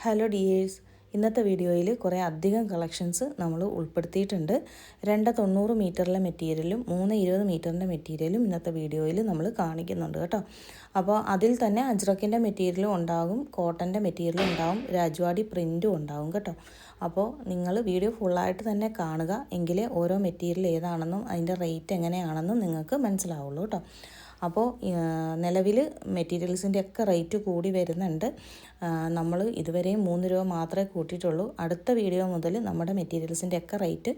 Hello dears, ഇന്നത്തെ വീഡിയോയിൽ കുറേ അധികം കളക്ഷൻസ് നമ്മൾ ഉൾപ്പെടുത്തിയിട്ടുണ്ട്. 290 മീറ്ററിലെ മെറ്റീരിയലും 320 മീറ്ററിൻ്റെ മെറ്റീരിയലും ഇന്നത്തെ വീഡിയോയിൽ നമ്മൾ കാണിക്കുന്നുണ്ട് കേട്ടോ. അപ്പോൾ അതിൽ തന്നെ അജ്രക്കിൻ്റെ മെറ്റീരിയലും ഉണ്ടാകും, കോട്ടൻ്റെ മെറ്റീരിയലും ഉണ്ടാകും, രാജ്വാടി പ്രിൻറ്റും ഉണ്ടാകും കേട്ടോ. അപ്പോൾ നിങ്ങൾ വീഡിയോ ഫുള്ളായിട്ട് തന്നെ കാണുക, എങ്കിലേ ഓരോ മെറ്റീരിയൽ ഏതാണെന്നും അതിൻ്റെ റേറ്റ് എങ്ങനെയാണെന്നും നിങ്ങൾക്ക് മനസ്സിലാവുള്ളൂ കേട്ടോ. അപ്പോൾ നിലവിൽ മെറ്റീരിയൽസിൻ്റെ ഒക്കെ റേറ്റ് കൂടി വരുന്നുണ്ട്. നമ്മൾ ഇതുവരെയും 3 രൂപ മാത്രമേ കൂട്ടിയിട്ടുള്ളൂ. അടുത്ത വീഡിയോ മുതൽ നമ്മുടെ മെറ്റീരിയൽസിൻ്റെ ഒക്കെ റേറ്റ്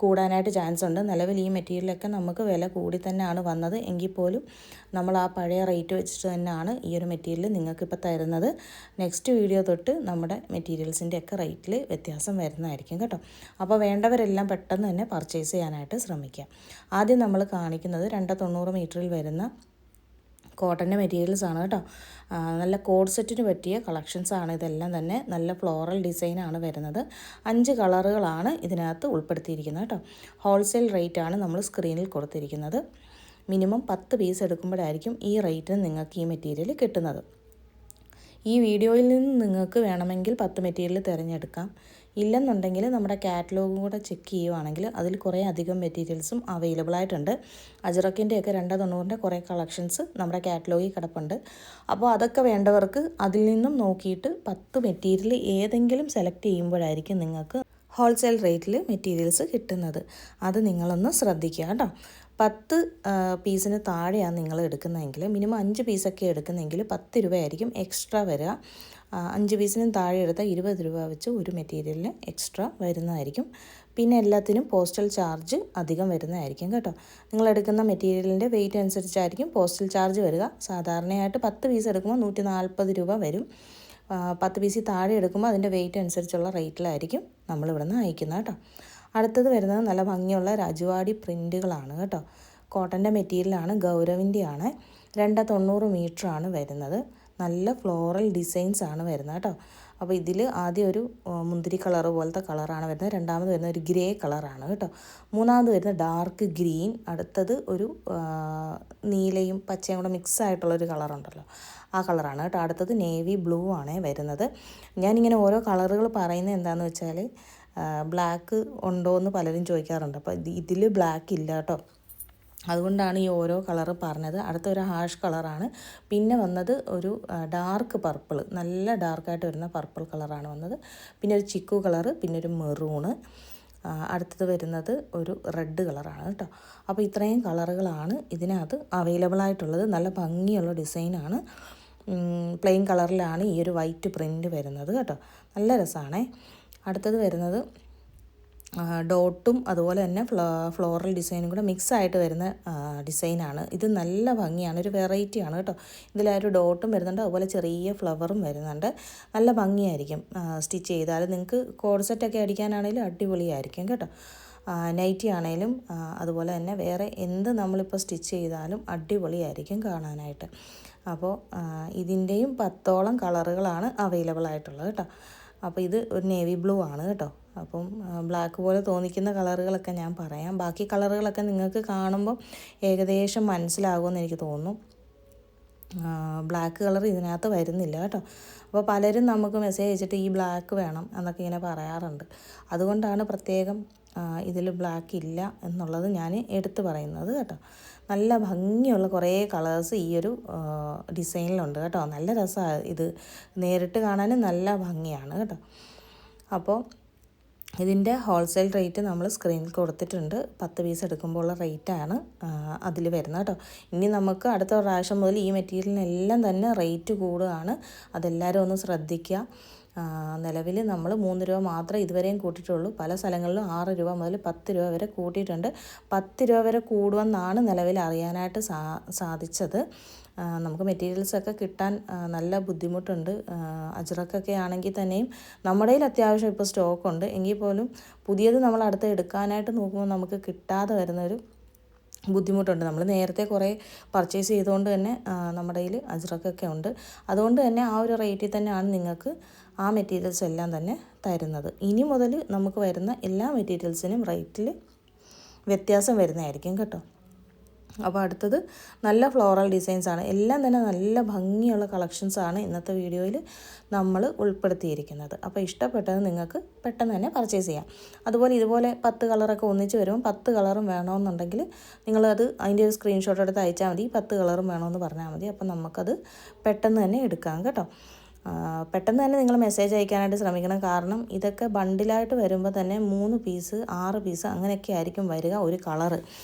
കൂടാനായിട്ട് ചാൻസ് ഉണ്ട്. നിലവിൽ ഈ മെറ്റീരിയലൊക്കെ നമുക്ക് വില കൂടി തന്നെയാണ് വന്നത്, എങ്കിൽ പോലും നമ്മൾ ആ പഴയ റേറ്റ് വെച്ചിട്ട് തന്നെയാണ് ഈ ഒരു മെറ്റീരിയൽ നിങ്ങൾക്കിപ്പോൾ തരുന്നത്. നെക്സ്റ്റ് വീഡിയോ തൊട്ട് നമ്മുടെ മെറ്റീരിയൽസിൻ്റെ ഒക്കെ റേറ്റിൽ വ്യത്യാസം വരുന്നതായിരിക്കും കേട്ടോ. അപ്പോൾ വേണ്ടവരെല്ലാം പെട്ടെന്ന് തന്നെ പർച്ചേസ് ചെയ്യാനായിട്ട് ശ്രമിക്കുക. ആദ്യം നമ്മൾ കാണിക്കുന്നത് 290 മീറ്ററിൽ വരുന്ന കോട്ടൻ്റെ മെറ്റീരിയൽസാണ് കേട്ടോ. നല്ല കോഡ് സെറ്റിന് പറ്റിയ കളക്ഷൻസാണ് ഇതെല്ലാം തന്നെ. നല്ല ഫ്ലോറൽ ഡിസൈനാണ് വരുന്നത്. 5 കളറുകളാണ് ഇതിനകത്ത് ഉൾപ്പെടുത്തിയിരിക്കുന്നത് കേട്ടോ. ഹോൾസെയിൽ റേറ്റാണ് നമ്മൾ സ്ക്രീനിൽ കൊടുത്തിരിക്കുന്നത്. മിനിമം 10 പീസ് എടുക്കുമ്പോഴായിരിക്കും ഈ റേറ്റിന് നിങ്ങൾക്ക് ഈ മെറ്റീരിയൽ കിട്ടുന്നത്. ഈ വീഡിയോയിൽ നിന്ന് നിങ്ങൾക്ക് വേണമെങ്കിൽ 10 മെറ്റീരിയൽ തിരഞ്ഞെടുക്കാം. ഇല്ലെന്നുണ്ടെങ്കിൽ നമ്മുടെ കാറ്റലോഗും കൂടെ ചെക്ക് ചെയ്യുവാണെങ്കിൽ അതിൽ കുറേ അധികം മെറ്റീരിയൽസും അവൈലബിൾ ആയിട്ടുണ്ട്. അജ്രക്കിൻ്റെയൊക്കെ 290 കുറേ കളക്ഷൻസ് നമ്മുടെ കാറ്റലോഗിൽ കിടപ്പുണ്ട്. അപ്പോൾ അതൊക്കെ വേണ്ടവർക്ക് അതിൽ നിന്നും നോക്കിയിട്ട് 10 മെറ്റീരിയൽ ഏതെങ്കിലും സെലക്ട് ചെയ്യുമ്പോഴായിരിക്കും നിങ്ങൾക്ക് ഹോൾസെയിൽ റേറ്റിൽ മെറ്റീരിയൽസ് കിട്ടുന്നത്. അത് നിങ്ങളൊന്ന് ശ്രദ്ധിക്കുക കേട്ടോ. 10 പീസിന് താഴെയാണ് നിങ്ങൾ എടുക്കുന്നതെങ്കിൽ, മിനിമം 5 പീസൊക്കെ എടുക്കുന്നതെങ്കിൽ 10 രൂപയായിരിക്കും എക്സ്ട്രാ വരിക. 5 പീസിനും താഴെ എടുത്താൽ 20 രൂപ വെച്ച് ഒരു മെറ്റീരിയലിന് എക്സ്ട്രാ വരുന്നതായിരിക്കും. പിന്നെ എല്ലാത്തിനും പോസ്റ്റൽ ചാർജ് അധികം വരുന്നതായിരിക്കും കേട്ടോ. നിങ്ങൾ എടുക്കുന്ന മെറ്റീരിയലിൻ്റെ വെയിറ്റ് അനുസരിച്ചായിരിക്കും പോസ്റ്റൽ ചാർജ് വരിക. സാധാരണയായിട്ട് 10 പീസ് എടുക്കുമ്പോൾ 140 രൂപ വരും. 10 പീസിൽ താഴെ എടുക്കുമ്പോൾ അതിൻ്റെ വെയിറ്റ് അനുസരിച്ചുള്ള റേറ്റിലായിരിക്കും നമ്മളിവിടെ നിന്ന് അയക്കുന്നത് കേട്ടോ. അടുത്തത് വരുന്നത് നല്ല ഭംഗിയുള്ള രാജ്വാടി പ്രിൻറ്റുകളാണ് കേട്ടോ. കോട്ടൻ്റെ മെറ്റീരിയലാണ്, ഗൗരവിൻ്റെയാണ്. 290 മീറ്ററാണ് വരുന്നത്. നല്ല ഫ്ലോറൽ ഡിസൈൻസ് ആണ് വരുന്നത് കേട്ടോ. അപ്പോൾ ഇതിൽ ആദ്യം ഒരു മുന്തിരി കളർ പോലത്തെ കളറാണ് വരുന്നത്. രണ്ടാമത് വരുന്ന ഒരു ഗ്രേ കളറാണ് കേട്ടോ. മൂന്നാമത് വരുന്ന ഡാർക്ക് ഗ്രീൻ. അടുത്തത് ഒരു നീലയും പച്ചയും കൂടെ മിക്സ് ആയിട്ടുള്ളൊരു കളറുണ്ടല്ലോ, ആ കളറാണ് കേട്ടോ. അടുത്തത് നേവി ബ്ലൂ ആണ് വരുന്നത്. ഞാനിങ്ങനെ ഓരോ കളറുകൾ പറയുന്നത് എന്താണെന്ന് വെച്ചാൽ ബ്ലാക്ക് ഉണ്ടോ എന്ന് പലരും ചോദിക്കാറുണ്ട്. അപ്പോൾ ഇതിൽ ബ്ലാക്ക് ഇല്ല കേട്ടോ. അതുകൊണ്ടാണ് ഈ ഓരോ കളറ് പറഞ്ഞത്. അടുത്തൊരു ഹാഷ് കളറാണ്. പിന്നെ വന്നത് ഒരു ഡാർക്ക് പർപ്പിൾ, നല്ല ഡാർക്കായിട്ട് വരുന്ന പർപ്പിൾ കളറാണ് വന്നത്. പിന്നെ ഒരു ചിക്കു കളറ്, പിന്നെ ഒരു മെറൂണ്. അടുത്തത് വരുന്നത് ഒരു റെഡ് കളറാണ് കേട്ടോ. അപ്പോൾ ഇത്രയും കളറുകളാണ് ഇതിനകത്ത് അവൈലബിൾ ആയിട്ടുള്ളത്. നല്ല ഭംഗിയുള്ള ഡിസൈനാണ്. പ്ലെയിൻ കളറിലാണ് ഈ ഒരു വൈറ്റ് പ്രിൻറ്റ് വരുന്നത് കേട്ടോ. നല്ല രസമാണേ. അടുത്തത് വരുന്നത് ഡോട്ടും അതുപോലെ തന്നെ ഫ്ലോറൽ ഡിസൈനും കൂടെ മിക്സ് ആയിട്ട് വരുന്ന ഡിസൈനാണ്. ഇത് നല്ല ഭംഗിയാണ്, ഒരു വെറൈറ്റിയാണ് കേട്ടോ. ഇതിലൊരു ഡോട്ടും വരുന്നുണ്ട്, അതുപോലെ ചെറിയ ഫ്ലവറും വരുന്നുണ്ട്. നല്ല ഭംഗിയായിരിക്കും സ്റ്റിച്ച് ചെയ്താൽ. നിങ്ങൾക്ക് കോഡ് സെറ്റൊക്കെ അടിക്കാനാണെങ്കിലും അടിപൊളിയായിരിക്കും കേട്ടോ. നൈറ്റി ആണെങ്കിലും അതുപോലെ തന്നെ വേറെ എന്ത് നമ്മളിപ്പോൾ സ്റ്റിച്ച് ചെയ്താലും അടിപൊളിയായിരിക്കും കാണാനായിട്ട്. അപ്പോൾ ഇതിൻ്റെയും 10ഓളം കളറുകളാണ് അവൈലബിൾ ആയിട്ടുള്ളത് കേട്ടോ. അപ്പോൾ ഇത് ഒരു നേവി ബ്ലൂ ആണ് കേട്ടോ. അപ്പം ബ്ലാക്ക് പോലെ തോന്നിക്കുന്ന കളറുകളൊക്കെ ഞാൻ പറയാം. ബാക്കി കളറുകളൊക്കെ നിങ്ങൾക്ക് കാണുമ്പോൾ ഏകദേശം മനസ്സിലാകുമെന്ന് എനിക്ക് തോന്നുന്നു. ബ്ലാക്ക് കളർ ഇതിനകത്ത് വരുന്നില്ല കേട്ടോ. അപ്പോൾ പലരും നമുക്ക് മെസ്സേജ് അയച്ചിട്ട് ഈ ബ്ലാക്ക് വേണം എന്നൊക്കെ ഇങ്ങനെ പറയാറുണ്ട്. അതുകൊണ്ടാണ് പ്രത്യേകം ഇതിൽ ബ്ലാക്ക് ഇല്ല എന്നുള്ളത് ഞാൻ എടുത്തു പറയുന്നത് കേട്ടോ. നല്ല ഭംഗിയുള്ള കുറേ കളേഴ്സ് ഈ ഒരു ഡിസൈനിലുണ്ട് കേട്ടോ. നല്ല രസമാണ് ഇത്, നേരിട്ട് കാണാനും നല്ല ഭംഗിയാണ് കേട്ടോ. അപ്പോൾ ഇതിൻ്റെ ഹോൾസെയിൽ റേറ്റ് നമ്മൾ സ്ക്രീനിൽ കൊടുത്തിട്ടുണ്ട്. 10 പീസ് എടുക്കുമ്പോൾ ഉള്ള റേറ്റാണ് അതിൽ വരുന്നത് കേട്ടോ. ഇനി നമുക്ക് അടുത്ത പ്രാവശ്യം മുതൽ ഈ മെറ്റീരിയലിനെല്ലാം തന്നെ റേറ്റ് കൂടുകയാണ്. അതെല്ലാവരും ഒന്ന് ശ്രദ്ധിക്കുക. നിലവിൽ നമ്മൾ 3 രൂപ മാത്രമേ ഇതുവരെയും കൂട്ടിയിട്ടുള്ളൂ. പല സ്ഥലങ്ങളിലും 6 രൂപ മുതൽ 10 രൂപ വരെ കൂട്ടിയിട്ടുണ്ട്. 10 രൂപ വരെ കൂടുമെന്നാണ് നിലവിൽ അറിയാനായിട്ട് സാധിച്ചത്. നമുക്ക് മെറ്റീരിയൽസൊക്കെ കിട്ടാൻ നല്ല ബുദ്ധിമുട്ടുണ്ട്. അജ്രക്കൊക്കെ ആണെങ്കിൽ തന്നെയും നമ്മുടെ കയ്യിൽ അത്യാവശ്യം ഇപ്പോൾ സ്റ്റോക്കുണ്ട്, എങ്കിൽ പോലും പുതിയത് നമ്മൾ അടുത്ത് എടുക്കാനായിട്ട് നോക്കുമ്പോൾ നമുക്ക് കിട്ടാതെ വരുന്നൊരു ബുദ്ധിമുട്ടുണ്ട്. നമ്മൾ നേരത്തെ കുറേ പർച്ചേസ് ചെയ്തുകൊണ്ട് തന്നെ നമ്മുടെ കയ്യിൽ അജ്രക്കൊക്കെ ഉണ്ട്. അതുകൊണ്ട് തന്നെ ആ ഒരു റേറ്റിൽ തന്നെയാണ് നിങ്ങൾക്ക് ആ മെറ്റീരിയൽസ് എല്ലാം തന്നെ തരുന്നത്. ഇനി മുതൽ നമുക്ക് വരുന്ന എല്ലാ മെറ്റീരിയൽസിനും റേറ്റിൽ വ്യത്യാസം വരുന്നതായിരിക്കും കേട്ടോ. അപ്പോൾ അടുത്തത് നല്ല ഫ്ലോറൽ ഡിസൈൻസാണ്. എല്ലാം തന്നെ നല്ല ഭംഗിയുള്ള കളക്ഷൻസാണ് ഇന്നത്തെ വീഡിയോയിൽ നമ്മൾ ഉൾപ്പെടുത്തിയിരിക്കുന്നത്. അപ്പോൾ ഇഷ്ടപ്പെട്ടത് നിങ്ങൾക്ക് പെട്ടെന്ന് തന്നെ പർച്ചേസ് ചെയ്യാം. അതുപോലെ ഇതുപോലെ 10 കളറൊക്കെ ഒന്നിച്ച് വരുമ്പോൾ 10 കളറും വേണമെന്നുണ്ടെങ്കിൽ നിങ്ങളത് അതിൻ്റെ ഒരു സ്ക്രീൻഷോട്ട് എടുത്ത് അയച്ചാൽ മതി. 10 കളറും വേണമെന്ന് പറഞ്ഞാൽ മതി. അപ്പോൾ നമുക്കത് പെട്ടെന്ന് തന്നെ എടുക്കാം കേട്ടോ. പെട്ടെന്ന് തന്നെ നിങ്ങൾ മെസ്സേജ് അയക്കാനായിട്ട് ശ്രമിക്കണം. കാരണം ഇതൊക്കെ ബണ്ടിലായിട്ട് വരുമ്പോൾ തന്നെ 3 പീസ് 6 പീസ് അങ്ങനെയൊക്കെ ആയിരിക്കും വരിക ഒരു കളറ്.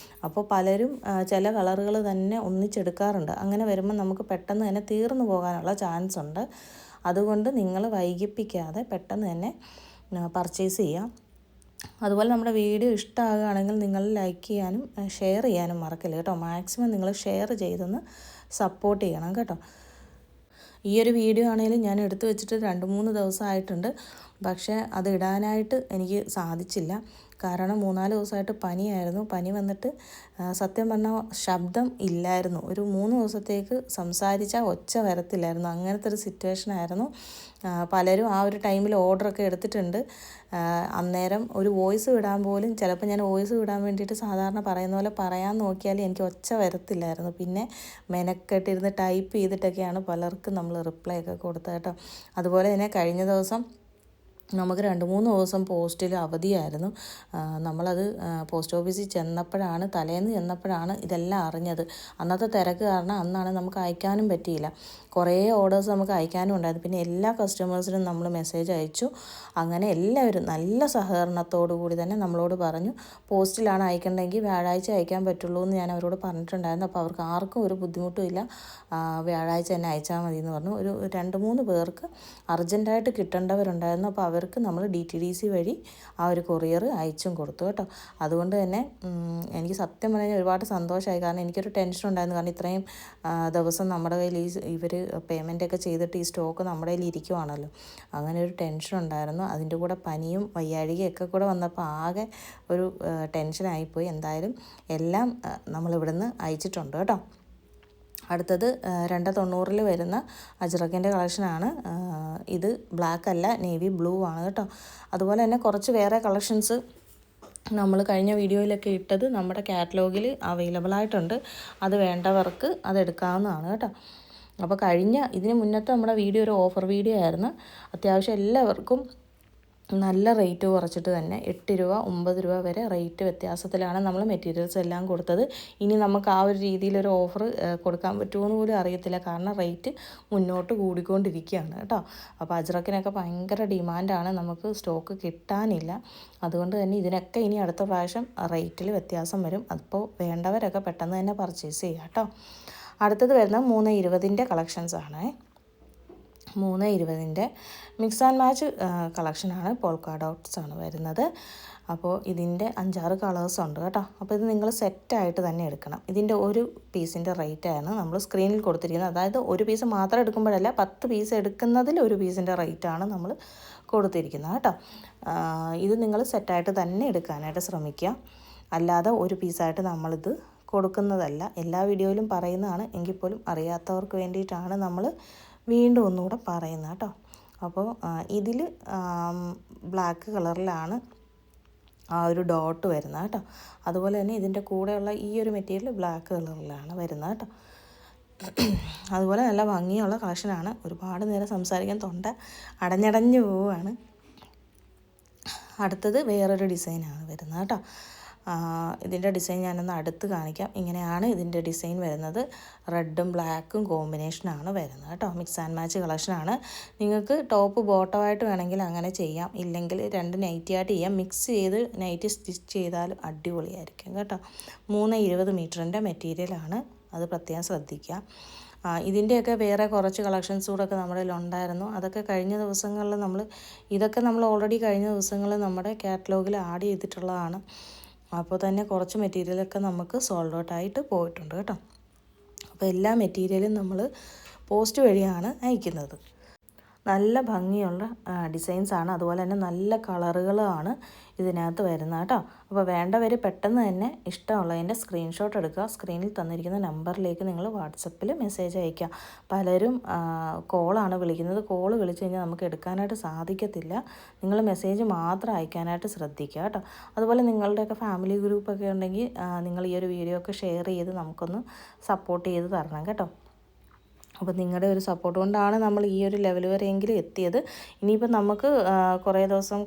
അപ്പോൾ പലരും ചില കളറുകൾ തന്നെ ഒന്നിച്ചെടുക്കാറുണ്ട്. അങ്ങനെ വരുമ്പോൾ നമുക്ക് പെട്ടെന്ന് തന്നെ തീർന്നു പോകാനുള്ള ചാൻസ് ഉണ്ട്. അതുകൊണ്ട് നിങ്ങൾ വൈകിപ്പിക്കാതെ പെട്ടെന്ന് തന്നെ പർച്ചേസ് ചെയ്യാം. അതുപോലെ നമ്മുടെ വീഡിയോ ഇഷ്ടമാകുകയാണെങ്കിൽ നിങ്ങൾ ലൈക്ക് ചെയ്യാനും ഷെയർ ചെയ്യാനും മറക്കല്ലേ കേട്ടോ. മാക്സിമം നിങ്ങൾ ഷെയർ ചെയ്തൊന്ന് സപ്പോർട്ട് ചെയ്യണം കേട്ടോ. ഈ ഒരു വീഡിയോ ആണെങ്കിലും ഞാൻ എടുത്തു വെച്ചിട്ട് 2-3 ദിവസമായിട്ടുണ്ട്. പക്ഷേ അത് ഇടാനായിട്ട് എനിക്ക് സാധിച്ചില്ല. കാരണം 3-4 ദിവസമായിട്ട് പനിയായിരുന്നു. പനി വന്നിട്ട് സത്യം പറഞ്ഞാൽ ശബ്ദം ഇല്ലായിരുന്നു. ഒരു 3 ദിവസത്തേക്ക് സംസാരിച്ചാൽ ഒച്ച വരത്തില്ലായിരുന്നു. അങ്ങനത്തെ ഒരു സിറ്റുവേഷൻ ആയിരുന്നു. പലരും ആ ഒരു ടൈമിൽ ഓർഡറൊക്കെ എടുത്തിട്ടുണ്ട്. അന്നേരം ഒരു വോയിസ് വിടാൻ പോലും ചിലപ്പോൾ ഞാൻ വോയിസ് വിടാൻ വേണ്ടിയിട്ട് സാധാരണ പറയുന്ന പോലെ പറയാൻ നോക്കിയാൽ എനിക്ക് ഒച്ച വരത്തില്ലായിരുന്നു. പിന്നെ മെനക്കെട്ടിരുന്ന് ടൈപ്പ് ചെയ്തിട്ടൊക്കെയാണ് പലർക്കും നമ്മൾ റിപ്ലൈ ഒക്കെ കൊടുത്തത് കേട്ടോ. അതുപോലെ തന്നെ കഴിഞ്ഞ ദിവസം നമുക്ക് 2-3 ദിവസം പോസ്റ്റിൽ അവധിയായിരുന്നു. നമ്മളത് പോസ്റ്റ് ഓഫീസിൽ ചെന്നപ്പോഴാണ് തലേന്ന് ചെന്നപ്പോഴാണ് ഇതെല്ലാം അറിഞ്ഞത്. അന്നത്തെ തിരക്ക് കാരണം അന്നാണ് നമുക്ക് അയക്കാനും പറ്റിയില്ല. കുറേ ഓർഡേഴ്സ് നമുക്ക് അയക്കാനും ഉണ്ടായിരുന്നു. പിന്നെ എല്ലാ കസ്റ്റമേഴ്സിനും നമ്മൾ മെസ്സേജ് അയച്ചു. അങ്ങനെ എല്ലാവരും നല്ല സഹകരണത്തോടു കൂടി തന്നെ നമ്മളോട് പറഞ്ഞു പോസ്റ്റിലാണ് അയക്കേണ്ടതെങ്കിൽ വ്യാഴാഴ്ച അയക്കാൻ പറ്റുള്ളൂ എന്ന് ഞാൻ അവരോട് പറഞ്ഞിട്ടുണ്ടായിരുന്നു. അപ്പോൾ അവർക്ക് ആർക്കും ഒരു ബുദ്ധിമുട്ടും ഇല്ല, വ്യാഴാഴ്ച തന്നെ അയച്ചാൽ മതി എന്ന് പറഞ്ഞു. ഒരു 2-3 പേർക്ക് അർജൻറ്റായിട്ട് കിട്ടേണ്ടവരുണ്ടായിരുന്നു. അപ്പോൾ അവർക്ക് നമ്മൾ DTDC വഴി ആ ഒരു കൊറിയർ അയച്ചും കൊടുത്തു കേട്ടോ. അതുകൊണ്ട് തന്നെ എനിക്ക് സത്യം പറഞ്ഞാൽ ഒരുപാട് സന്തോഷമായി. കാരണം എനിക്കൊരു ടെൻഷൻ ഉണ്ടായിരുന്നു. കാരണം ഇത്രയും ദിവസം നമ്മുടെ കയ്യിൽ ഇവർ പേയ്മെൻറ്റൊക്കെ ചെയ്തിട്ട് ഈ സ്റ്റോക്ക് നമ്മുടെ കയ്യിൽ ഇരിക്കുവാണല്ലോ. അങ്ങനെ ഒരു ടെൻഷൻ ഉണ്ടായിരുന്നു. അതിൻ്റെ കൂടെ പനിയും വയ്യാഴികയൊക്കെ കൂടെ വന്നപ്പോൾ ആകെ ഒരു ടെൻഷനായിപ്പോയി. എന്തായാലും എല്ലാം നമ്മളിവിടുന്ന് അയച്ചിട്ടുണ്ട് കേട്ടോ. അടുത്തത് 290 വരുന്ന അജ്രക്കിൻ്റെ കളക്ഷനാണ്. ഇത് ബ്ലാക്ക് അല്ല, നേവി ബ്ലൂ ആണ് കേട്ടോ. അതുപോലെ തന്നെ കുറച്ച് വേറെ കളക്ഷൻസ് നമ്മൾ കഴിഞ്ഞ വീഡിയോയിലൊക്കെ ഇട്ടത് നമ്മുടെ കാറ്റലോഗിൽ അവൈലബിൾ ആയിട്ടുണ്ട്. അത് വേണ്ടവർക്ക് അതെടുക്കാവുന്നതാണ് കേട്ടോ. അപ്പോൾ ഇതിന് മുന്നത്തെ നമ്മുടെ വീഡിയോ ഒരു ഓഫർ വീഡിയോ ആയിരുന്നു. അത്യാവശ്യം എല്ലാവർക്കും നല്ല റേറ്റ് കുറച്ചിട്ട് തന്നെ 8 രൂപ 9 രൂപ വരെ റേറ്റ് വ്യത്യാസത്തിലാണ് നമ്മൾ മെറ്റീരിയൽസ് എല്ലാം കൊടുത്തത്. ഇനി നമുക്ക് ആ ഒരു രീതിയിലൊരു ഓഫർ കൊടുക്കാൻ പറ്റുമെന്ന് പോലും അറിയത്തില്ല. കാരണം റേറ്റ് മുന്നോട്ട് കൂടിക്കൊണ്ടിരിക്കുകയാണ് കേട്ടോ. അപ്പോൾ അജ്രക്കിനൊക്കെ ഭയങ്കര ഡിമാൻഡാണ്, നമുക്ക് സ്റ്റോക്ക് കിട്ടാനില്ല. അതുകൊണ്ട് തന്നെ ഇതിനൊക്കെ ഇനി അടുത്ത പ്രാവശ്യം റേറ്റിൽ വ്യത്യാസം വരും. അപ്പോൾ വേണ്ടവരൊക്കെ പെട്ടെന്ന് തന്നെ പർച്ചേസ് ചെയ്യുക കേട്ടോ. അടുത്തത് വരുന്ന 320 കളക്ഷൻസാണ്. 320 മിക്സ് ആൻഡ് മാച്ച് കളക്ഷനാണ്. പോൾക്ക ഡോട്ട്സ് ആണ് വരുന്നത്. അപ്പോൾ ഇതിൻ്റെ 5-6 കളേഴ്സ് ഉണ്ട് കേട്ടോ. അപ്പോൾ ഇത് നിങ്ങൾ സെറ്റായിട്ട് തന്നെ എടുക്കണം. ഇതിൻ്റെ ഒരു പീസിൻ്റെ റേറ്റാണ് നമ്മൾ സ്ക്രീനിൽ കൊടുത്തിരിക്കുന്നത്. അതായത് ഒരു പീസ് മാത്രം എടുക്കുമ്പോഴല്ല, 10 പീസ് എടുക്കുന്നതിൽ ഒരു പീസിൻ്റെ റേറ്റാണ് നമ്മൾ കൊടുത്തിരിക്കുന്നത് കേട്ടോ. ഇത് നിങ്ങൾ സെറ്റായിട്ട് തന്നെ എടുക്കാനായിട്ട് ശ്രമിക്കുക. അല്ലാതെ ഒരു പീസായിട്ട് നമ്മളിത് കൊടുക്കുന്നതല്ല. എല്ലാ വീഡിയോയിലും പറയുന്നതാണ്, എങ്കിൽ പോലും അറിയാത്തവർക്ക് വേണ്ടിയിട്ടാണ് നമ്മൾ വീണ്ടും ഒന്നുകൂടെ പറയുന്നത് കേട്ടോ. അപ്പോൾ ഇതിൽ ബ്ലാക്ക് കളറിലാണ് ആ ഒരു ഡോട്ട് വരുന്നത് കേട്ടോ. അതുപോലെ തന്നെ ഇതിൻ്റെ കൂടെയുള്ള ഈ ഒരു മെറ്റീരിയൽ ബ്ലാക്ക് കളറിലാണ് വരുന്നത് കേട്ടോ. അതുപോലെ നല്ല ഭംഗിയുള്ള കളക്ഷനാണ്. ഒരുപാട് നേരം സംസാരിക്കാൻ തൊണ്ട അടഞ്ഞടഞ്ഞു പോവുകയാണ്. അടുത്തത് വേറൊരു ഡിസൈനാണ് വരുന്നത് കേട്ടോ. ഇതിൻ്റെ ഡിസൈൻ ഞാനൊന്ന് അടുത്ത് കാണിക്കാം. ഇങ്ങനെയാണ് ഇതിൻ്റെ ഡിസൈൻ വരുന്നത്. റെഡും ബ്ലാക്കും കോമ്പിനേഷനാണ് വരുന്നത് കേട്ടോ. മിക്സ് ആൻഡ് മാച്ച് കളക്ഷനാണ്. നിങ്ങൾക്ക് ടോപ്പ് ബോട്ടമായിട്ട് വേണമെങ്കിൽ അങ്ങനെ ചെയ്യാം, ഇല്ലെങ്കിൽ 2 നൈറ്റിയായിട്ട് ചെയ്യാം. മിക്സ് ചെയ്ത് നൈറ്റി സ്റ്റിച്ച് ചെയ്താൽ അടിപൊളിയായിരിക്കും കേട്ടോ. 320 മീറ്ററിൻ്റെ മെറ്റീരിയലാണ്, അത് പ്രത്യേകം ശ്രദ്ധിക്കുക. ഇതിൻ്റെയൊക്കെ വേറെ കുറച്ച് കളക്ഷൻസ് കൂടെയൊക്കെ നമ്മുടെ ഉണ്ടായിരുന്നു. അതൊക്കെ കഴിഞ്ഞ ദിവസങ്ങളിൽ ഇതൊക്കെ നമ്മൾ ഓൾറെഡി കഴിഞ്ഞ ദിവസങ്ങളിൽ നമ്മുടെ കാറ്റലോഗിൽ ആഡ് ചെയ്തിട്ടുള്ളതാണ്. അപ്പോൾ തന്നെ കുറച്ച് മെറ്റീരിയലൊക്കെ നമുക്ക് സോൾഡ് ഔട്ട് ആയിട്ട് പോയിട്ടുണ്ട് കേട്ടോ. അപ്പോൾ എല്ലാ മെറ്റീരിയലും നമ്മൾ പോസ്റ്റ് വഴിയാണ് അയക്കുന്നത്. നല്ല ഭംഗിയുള്ള ഡിസൈൻസാണ്. അതുപോലെ തന്നെ നല്ല കളറുകളാണ് ഇതിനകത്ത് വരുന്നത് കേട്ടോ. അപ്പോൾ വേണ്ടവർ പെട്ടെന്ന് തന്നെ ഇഷ്ടമുള്ളതിൻ്റെ സ്ക്രീൻഷോട്ട് എടുക്കുക. സ്ക്രീനിൽ തന്നിരിക്കുന്ന നമ്പറിലേക്ക് നിങ്ങൾ വാട്സപ്പിൽ മെസ്സേജ് അയയ്ക്കുക. പലരും കോളാണ് വിളിക്കുന്നത്. കോൾ വിളിച്ച് കഴിഞ്ഞാൽ നമുക്ക് എടുക്കാനായിട്ട് സാധിക്കത്തില്ല. നിങ്ങൾ മെസ്സേജ് മാത്രം അയക്കാനായിട്ട് ശ്രദ്ധിക്കുക കേട്ടോ. അതുപോലെ നിങ്ങളുടെയൊക്കെ ഫാമിലി ഗ്രൂപ്പൊക്കെ ഉണ്ടെങ്കിൽ നിങ്ങൾ ഈ ഒരു വീഡിയോ ഒക്കെ ഷെയർ ചെയ്ത് നമുക്കൊന്ന് സപ്പോർട്ട് ചെയ്ത് തരണം കേട്ടോ. അപ്പോൾ നിങ്ങളുടെ ഒരു സപ്പോർട്ട് കൊണ്ടാണ് നമ്മൾ ഈ ഒരു ലെവൽ വരെയെങ്കിലും എത്തിയത്. ഇനിയിപ്പോൾ നമുക്ക് കുറേ ദിവസം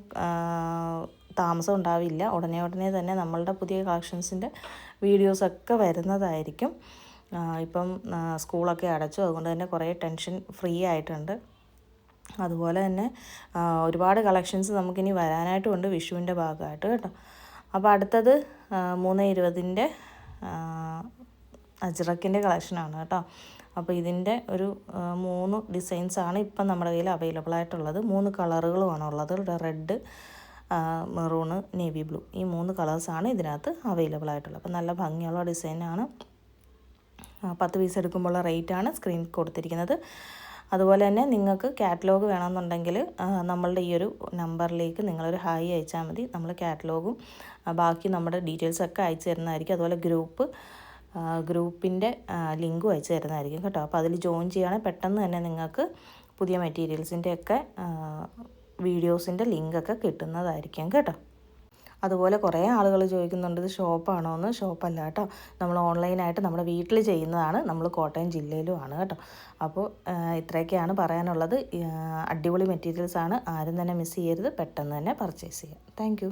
താമസം ഉണ്ടാവില്ല. ഉടനെ തന്നെ നമ്മളുടെ പുതിയ കളക്ഷൻസിൻ്റെ വീഡിയോസൊക്കെ വരുന്നതായിരിക്കും. ഇപ്പം സ്കൂളൊക്കെ അടച്ചു, അതുകൊണ്ട് തന്നെ കുറേ ടെൻഷൻ ഫ്രീ ആയിട്ടുണ്ട്. അതുപോലെ തന്നെ ഒരുപാട് കളക്ഷൻസ് നമുക്കിനി വരാനായിട്ടുമുണ്ട് വിഷുവിൻ്റെ ഭാഗമായിട്ട് കേട്ടോ. അപ്പോൾ അടുത്തത് 320-ൻ്റെ അജ്രക്കിൻ്റെ കളക്ഷനാണ് കേട്ടോ. അപ്പോൾ ഇതിൻ്റെ ഒരു 3 ഡിസൈൻസാണ് ഇപ്പം നമ്മുടെ കയ്യിൽ അവൈലബിൾ ആയിട്ടുള്ളത്. 3 കളറുകളുമാണ് ഉള്ളത്. റെഡ്, മെറൂണ്, നേവി ബ്ലൂ, ഈ 3 കളേഴ്സാണ് ഇതിനകത്ത് അവൈലബിൾ ആയിട്ടുള്ളത്. അപ്പോൾ നല്ല ഭംഗിയുള്ള ഡിസൈനാണ്. 10 പീസ് എടുക്കുമ്പോഴുള്ള റേറ്റാണ് സ്ക്രീനിൽ കൊടുത്തിരിക്കുന്നത്. അതുപോലെ തന്നെ നിങ്ങൾക്ക് കാറ്റലോഗ് വേണമെന്നുണ്ടെങ്കിൽ നമ്മളുടെ ഈ ഒരു നമ്പറിലേക്ക് നിങ്ങളൊരു ഹായ് അയച്ചാൽ മതി. നമ്മൾ കാറ്റലോഗും ബാക്കി നമ്മുടെ ഡീറ്റെയിൽസൊക്കെ അയച്ചു തരുന്നതായിരിക്കും. അതുപോലെ ഗ്രൂപ്പിൻ്റെ ലിങ്കും അയച്ചു തരുന്നതായിരിക്കും കേട്ടോ. അപ്പോൾ അതിൽ ജോയിൻ ചെയ്യുകയാണെങ്കിൽ പെട്ടെന്ന് തന്നെ നിങ്ങൾക്ക് പുതിയ മെറ്റീരിയൽസിൻ്റെയൊക്കെ വീഡിയോസിൻ്റെ ലിങ്കൊക്കെ കിട്ടുന്നതായിരിക്കും കേട്ടോ. അതുപോലെ കുറേ ആളുകൾ ചോദിക്കുന്നുണ്ട് ഇത് ഷോപ്പാണോ എന്ന്. ഷോപ്പല്ല കേട്ടോ, നമ്മൾ ഓൺലൈനായിട്ട് നമ്മുടെ വീട്ടിൽ ചെയ്യുന്നതാണ്. നമ്മൾ കോട്ടയം ജില്ലയിലുമാണ് കേട്ടോ. അപ്പോൾ ഇത്രയൊക്കെയാണ് പറയാനുള്ളത്. അടിപൊളി മെറ്റീരിയൽസാണ്. ആരും തന്നെ മിസ് ചെയ്യരുത്. പെട്ടെന്ന് തന്നെ പർച്ചേസ് ചെയ്യാം. താങ്ക്